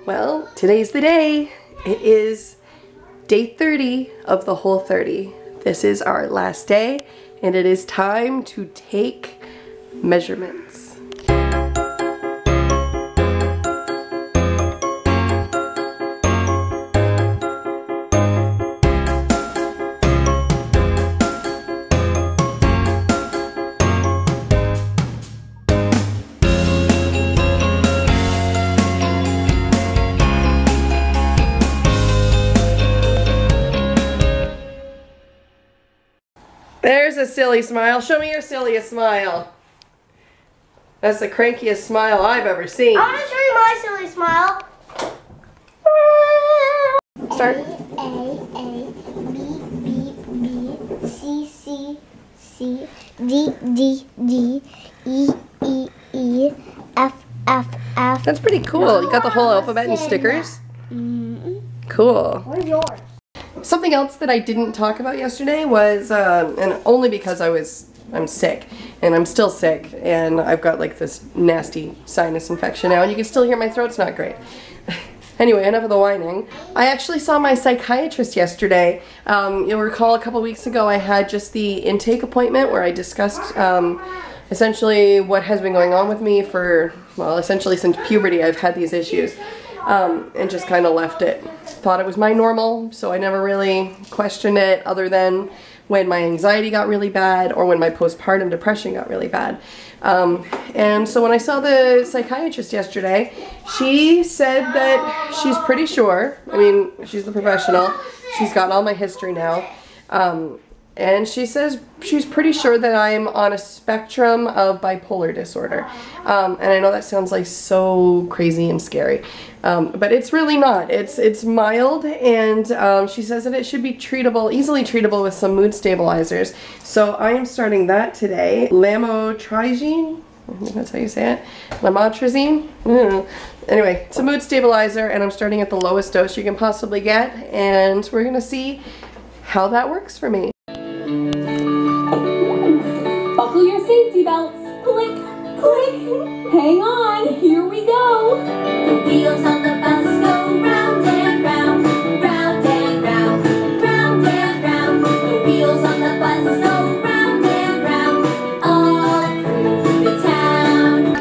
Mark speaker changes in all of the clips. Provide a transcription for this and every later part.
Speaker 1: Well, today's the day. It is day 30 of the Whole30. This is our last day, and it is time to take measurements. There's a silly smile. Show me your silliest smile. That's the crankiest smile I've ever seen.
Speaker 2: I want to show you my silly smile.
Speaker 1: Start.
Speaker 2: A, B, B, B, C, D, E, F, F.
Speaker 1: That's pretty cool. You got the whole alphabet in stickers? Cool.
Speaker 2: Where's yours?
Speaker 1: Something else that I didn't talk about yesterday was, and only because I'm sick, and I'm still sick, and I've got like this nasty sinus infection now, and you can still hear my throat's not great. Anyway, enough of the whining. I actually saw my psychiatrist yesterday. You'll recall a couple weeks ago I had just the intake appointment where I discussed essentially what has been going on with me for, well, essentially since puberty I've had these issues. And just kind of left it. Thought it was my normal, so I never really questioned it other than when my anxiety got really bad or when my postpartum depression got really bad. And so when I saw the psychiatrist yesterday, she said that she's pretty sure, I mean, she's the professional, she's got all my history now, and she says she's pretty sure that I'm on a spectrum of bipolar disorder. And I know that sounds like so crazy and scary, but it's really not. It's mild, and she says that it should be treatable, easily treatable with some mood stabilizers. So I am starting that today. Lamotrigine, I think that's how you say it. Lamotrigine. Anyway, it's a mood stabilizer, and I'm starting at the lowest dose you can possibly get, and we're gonna see how that works for me.
Speaker 3: Buckle your safety belts. Click, click. Hang on, here we go. The wheels on the bus go round and round, round and round, round and round. The wheels on the bus go round and round, all through the town.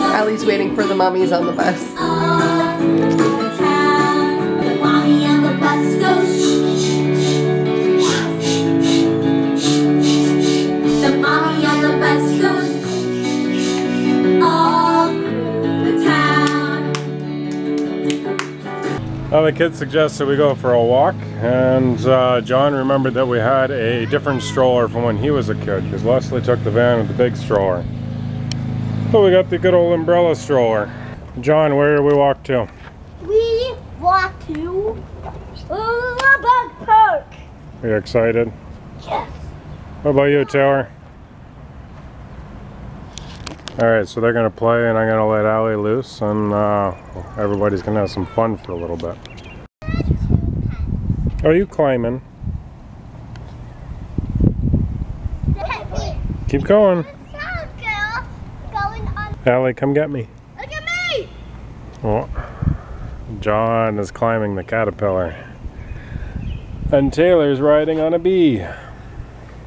Speaker 1: Allie's waiting for the mommies on the bus.
Speaker 3: All through the town. The mommy on the bus goes shh. The mommy on the bus goes all through the town.
Speaker 4: Well, the kids suggested we go for a walk, and John remembered that we had a different stroller from when he was a kid, because Leslie took the van with the big stroller. So we got the good old umbrella stroller. John, where did we walk to?
Speaker 2: We walk to the bug park.
Speaker 4: Are you excited?
Speaker 2: Yes.
Speaker 4: What about you, Taylor? Alright, so they're going to play, and I'm going to let Allie loose, and everybody's going to have some fun for a little bit. Are you climbing? Keep going. Allie, come get me.
Speaker 2: Look at me!
Speaker 4: Oh, John is climbing the caterpillar. And Taylor's riding on a bee.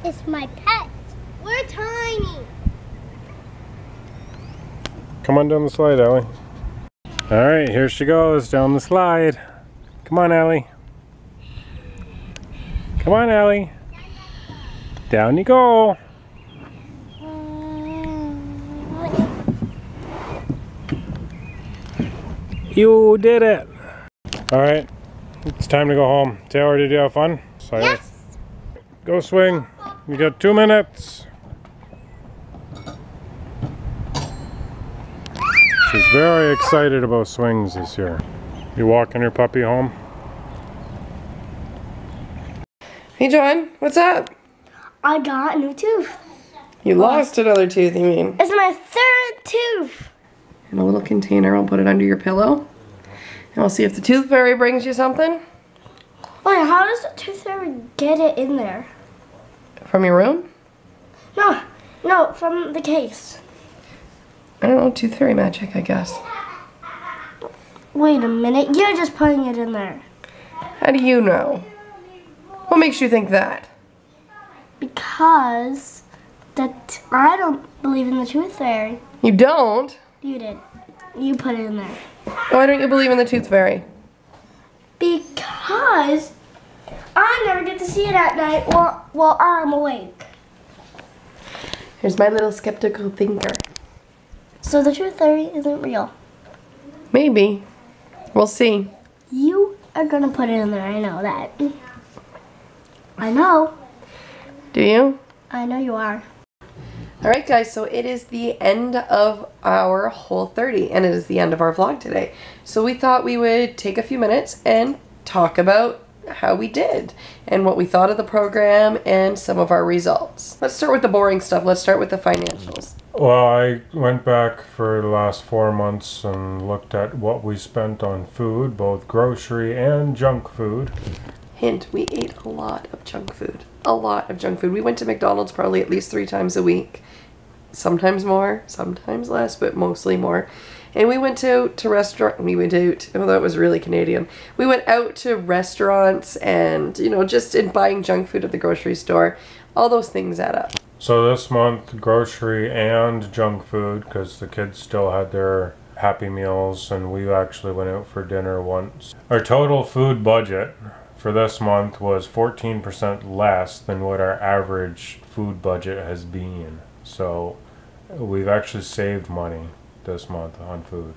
Speaker 2: It's my pet. We're tiny.
Speaker 4: Come on down the slide, Allie. Alright, here she goes down the slide. Come on, Allie. Come on, Allie. Down you go. You did it. Alright, it's time to go home. Taylor, did you have fun?
Speaker 2: Yes.
Speaker 4: Go swing. You got 2 minutes. She's very excited about swings this year. You walking your puppy home?
Speaker 1: Hey John, what's up?
Speaker 2: I got a new tooth.
Speaker 1: You lost another tooth, you mean?
Speaker 2: It's my third tooth.
Speaker 1: In a little container, I'll put it under your pillow. And we'll see if the tooth fairy brings you something.
Speaker 2: Wait, how does the tooth fairy get it in there?
Speaker 1: From your room?
Speaker 2: No, from the case.
Speaker 1: I don't know, tooth fairy magic, I guess.
Speaker 2: Wait a minute, you're just putting it in there.
Speaker 1: How do you know? What makes you think that?
Speaker 2: Because I don't believe in the tooth fairy.
Speaker 1: You don't?
Speaker 2: You did. You put it in there.
Speaker 1: Why don't you believe in the tooth fairy?
Speaker 2: Because I never get to see it at night while I'm awake.
Speaker 1: Here's my little skeptical thinker.
Speaker 2: So the tooth fairy isn't real.
Speaker 1: Maybe. We'll see.
Speaker 2: You are gonna put it in there, I know that. I know.
Speaker 1: Do you?
Speaker 2: I know you are.
Speaker 1: Alright guys, so it is the end of our Whole30 and it is the end of our vlog today. So we thought we would take a few minutes and talk about how we did and what we thought of the program and some of our results. Let's start with the boring stuff. Let's start with the financials.
Speaker 4: Well, I went back for the last 4 months and looked at what we spent on food, both grocery and junk food.
Speaker 1: Hint, we ate a lot of junk food. A lot of junk food. We went to McDonald's probably at least 3 times a week. Sometimes more, sometimes less, but mostly more. And we went to oh, that was really Canadian. We went out to restaurants and, you know, just in buying junk food at the grocery store. All those things add up.
Speaker 4: So this month, grocery and junk food, because the kids still had their Happy Meals and we actually went out for dinner once. Our total food budget for this month was 14% less than what our average food budget has been. So we've actually saved money this month on food.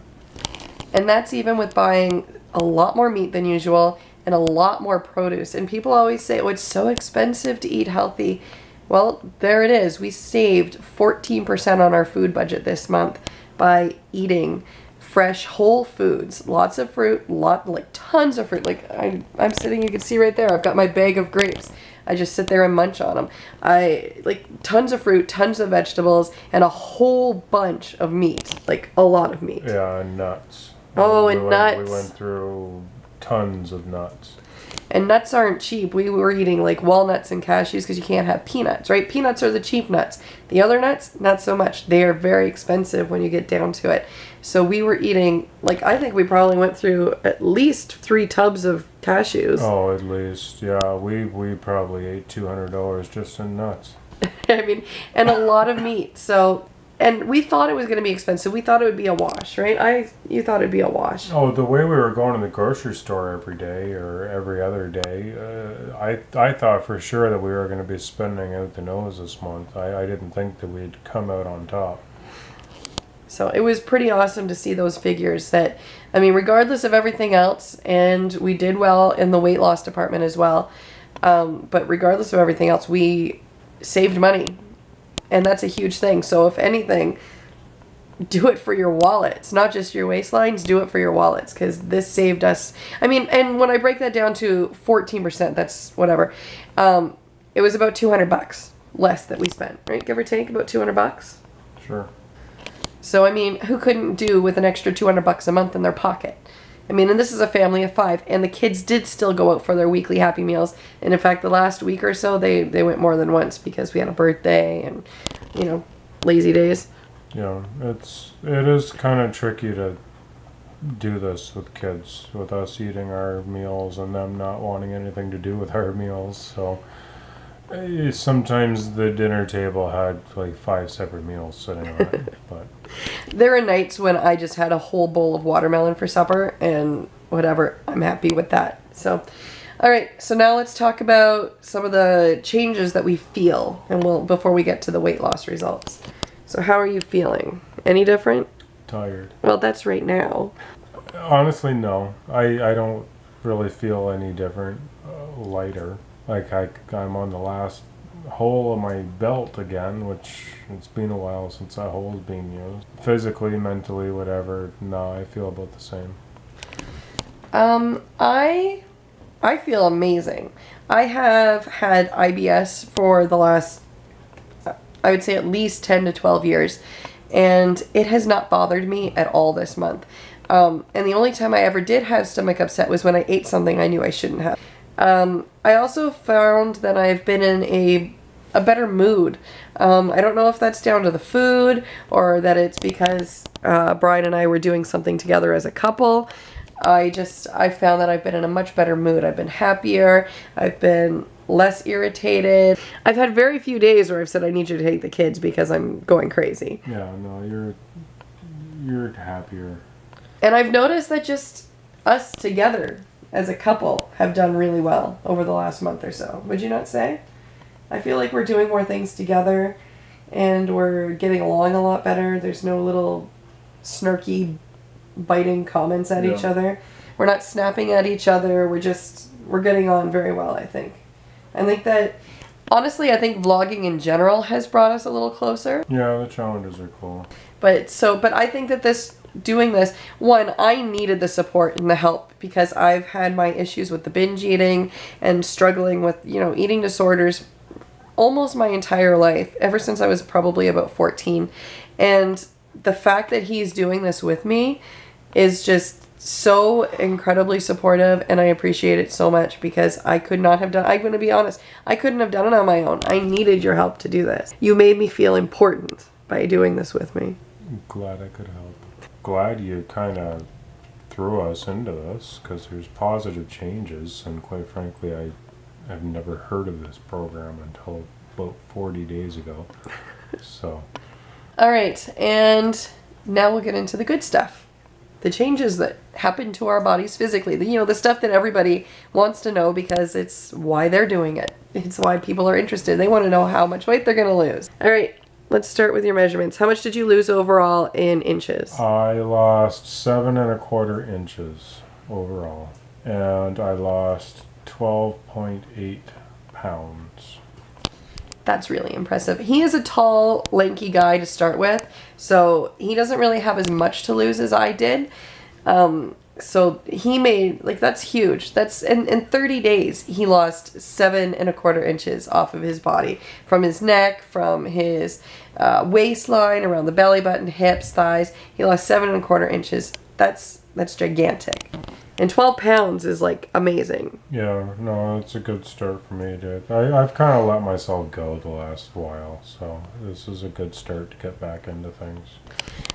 Speaker 1: And that's even with buying a lot more meat than usual and a lot more produce. And people always say, oh, it's so expensive to eat healthy. Well, there it is. We saved 14% on our food budget this month by eating fresh whole foods. Lots of fruit, like tons of fruit. Like I'm sitting, you can see right there, I've got my bag of grapes. I just sit there and munch on them. I like tons of fruit, tons of vegetables, and a whole bunch of meat. Like a lot of meat.
Speaker 4: Yeah, and nuts.
Speaker 1: Oh, and nuts.
Speaker 4: We went through tons of nuts.
Speaker 1: And nuts aren't cheap. We were eating like walnuts and cashews because you can't have peanuts, right? Peanuts are the cheap nuts. The other nuts, not so much. They are very expensive when you get down to it. So we were eating, like, I think we probably went through at least 3 tubs of cashews.
Speaker 4: Oh, at least. Yeah, we probably ate $200 just in nuts.
Speaker 1: I mean, and a lot of meat. So, and we thought it was going to be expensive. We thought it would be a wash, right? You thought it'd be a wash.
Speaker 4: Oh, the way we were going to the grocery store every day or every other day, I thought for sure that we were going to be spending out the nose this month. I didn't think that we'd come out on top.
Speaker 1: So it was pretty awesome to see those figures that, I mean, regardless of everything else, and we did well in the weight loss department as well, but regardless of everything else, we saved money. And that's a huge thing. So if anything, do it for your wallets, not just your waistlines, do it for your wallets, because this saved us. I mean, and when I break that down to 14%, that's whatever, it was about $200 less that we spent, right? Give or take, about $200.
Speaker 4: Sure.
Speaker 1: So, I mean, who couldn't do with an extra $200 a month in their pocket? I mean, and this is a family of 5, and the kids did still go out for their weekly Happy Meals. And in fact, the last week or so, they went more than once because we had a birthday and, you know, lazy days.
Speaker 4: Yeah, it is kind of tricky to do this with kids, with us eating our meals and them not wanting anything to do with our meals. So sometimes the dinner table had like 5 separate meals sitting on it. But
Speaker 1: there are nights when I just had a whole bowl of watermelon for supper and whatever, I'm happy with that. So, all right, so now let's talk about some of the changes that we feel, and before we get to the weight loss results. So how are you feeling? Any different?
Speaker 4: tired.
Speaker 1: Well, that's right now.
Speaker 4: Honestly, no. I don't really feel any different, lighter. Like I'm on the last hole of my belt again, which it's been a while since that hole's been used. Physically, mentally, whatever, no, I feel about the same.
Speaker 1: I feel amazing. I have had IBS for the last, I would say at least 10 to 12 years, and it has not bothered me at all this month. And the only time I ever did have stomach upset was when I ate something I knew I shouldn't have. I also found that I've been in a better mood. I don't know if that's down to the food or that it's because Brian and I were doing something together as a couple. I found that I've been in a much better mood. I've been happier. I've been less irritated. I've had very few days where I've said I need you to take the kids because I'm going crazy.
Speaker 4: Yeah, no, you're happier.
Speaker 1: And I've noticed that just us together as a couple have done really well over the last month or so. Would you not say? I feel like we're doing more things together and we're getting along a lot better. There's no little snarky biting comments at each other. We're not snapping at each other. We're getting on very well, I think. I think that, honestly, I think vlogging in general has brought us a little closer.
Speaker 4: Yeah, the challenges are cool.
Speaker 1: But I think that doing this, one, I needed the support and the help because I've had my issues with the binge eating and struggling with, eating disorders almost my entire life, ever since I was probably about 14. And the fact that he's doing this with me is just so incredibly supportive, and I appreciate it so much because I could not have done, I'm going to be honest, I couldn't have done it on my own. I needed your help to do this. You made me feel important by doing this with me.
Speaker 4: I'm glad I could help. Glad you kind of threw us into this because there's positive changes, and quite frankly, I've never heard of this program until about 40 days ago. So.
Speaker 1: All right, and now we'll get into the good stuff. The changes that happen to our bodies physically. The stuff that everybody wants to know because it's why they're doing it. It's why people are interested. They want to know how much weight they're going to lose. All right, let's start with your measurements. How much did you lose overall in inches?
Speaker 4: I lost 7 1/4 inches overall, and I lost 12.8 pounds.
Speaker 1: That's really impressive. He is a tall, lanky guy to start with, so he doesn't really have as much to lose as I did. So he made, that's huge. That's in 30 days, he lost 7 1/4 inches off of his body. From his neck, from his waistline, around the belly button, hips, thighs. He lost 7 1/4 inches. That's gigantic. And 12 pounds is amazing.
Speaker 4: Yeah, no, it's a good start for me, dude. I've kind of let myself go the last while, so this is a good start to get back into things.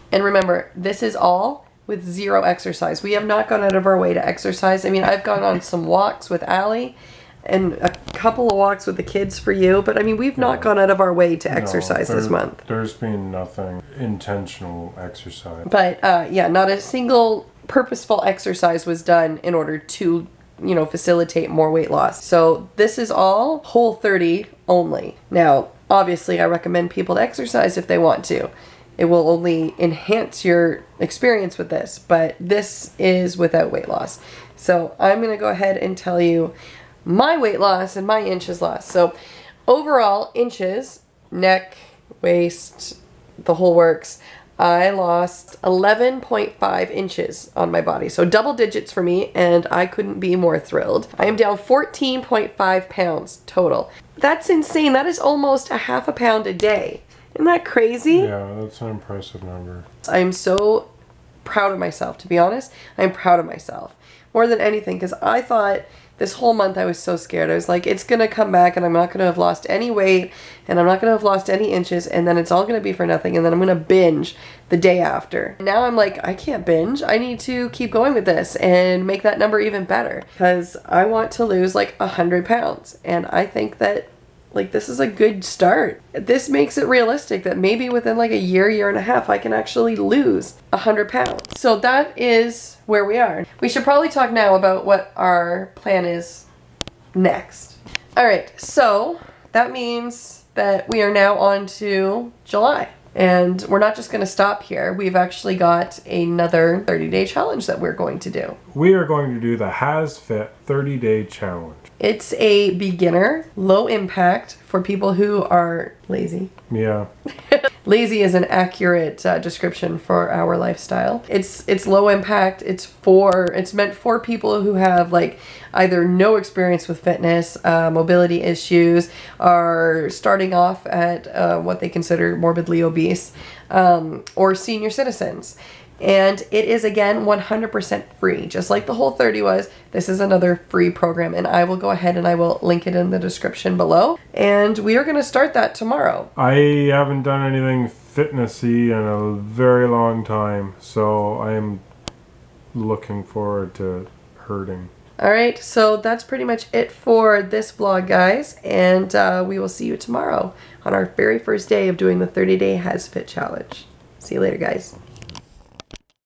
Speaker 1: And remember, this is all with 0 exercise. We have not gone out of our way to exercise. I mean, I've gone on some walks with Allie and a couple of walks with the kids for you, but I mean, we've not gone out of our way to exercise this month.
Speaker 4: There's been nothing intentional exercise.
Speaker 1: But yeah, not a single purposeful exercise was done in order to, facilitate more weight loss. So this is all Whole30 only. Now, obviously, I recommend people to exercise if they want to. It will only enhance your experience with this, but this is without weight loss. So I'm going to go ahead and tell you my weight loss and my inches lost. So overall, inches, neck, waist, the whole works, I lost 11.5 inches on my body. So double digits for me, and I couldn't be more thrilled. I am down 14.5 pounds total. That's insane. That is almost a half a pound a day. Isn't that crazy?
Speaker 4: Yeah, that's an impressive number.
Speaker 1: I'm so proud of myself, to be honest. I'm proud of myself. More than anything, because I thought this whole month I was so scared. I was like, it's going to come back and I'm not going to have lost any weight and I'm not going to have lost any inches and then it's all going to be for nothing and then I'm going to binge the day after. Now I'm like, I can't binge. I need to keep going with this and make that number even better because I want to lose 100 pounds. And I think that this is a good start. This makes it realistic that maybe within a year and a half, I can actually lose 100 pounds. So that is where we are. We should probably talk now about what our plan is next. All right, so that means that we are now on to July. And we're not just going to stop here. We've actually got another 30-day challenge that we're going to do.
Speaker 4: We are going to do the HasFit 30-day challenge.
Speaker 1: It's a beginner, low impact for people who are lazy.
Speaker 4: Yeah.
Speaker 1: Lazy is an accurate description for our lifestyle. It's low impact. It's meant for people who have either no experience with fitness, mobility issues, are starting off at what they consider morbidly obese, or senior citizens. And it is, again, 100% free. Just like the Whole30 was, this is another free program. And I will go ahead and I will link it in the description below. And we are going to start that tomorrow.
Speaker 4: I haven't done anything fitnessy in a very long time. So I am looking forward to herding.
Speaker 1: Alright, so that's pretty much it for this vlog, guys, and we will see you tomorrow on our very first day of doing the 30-day Has Fit Challenge. See you later, guys.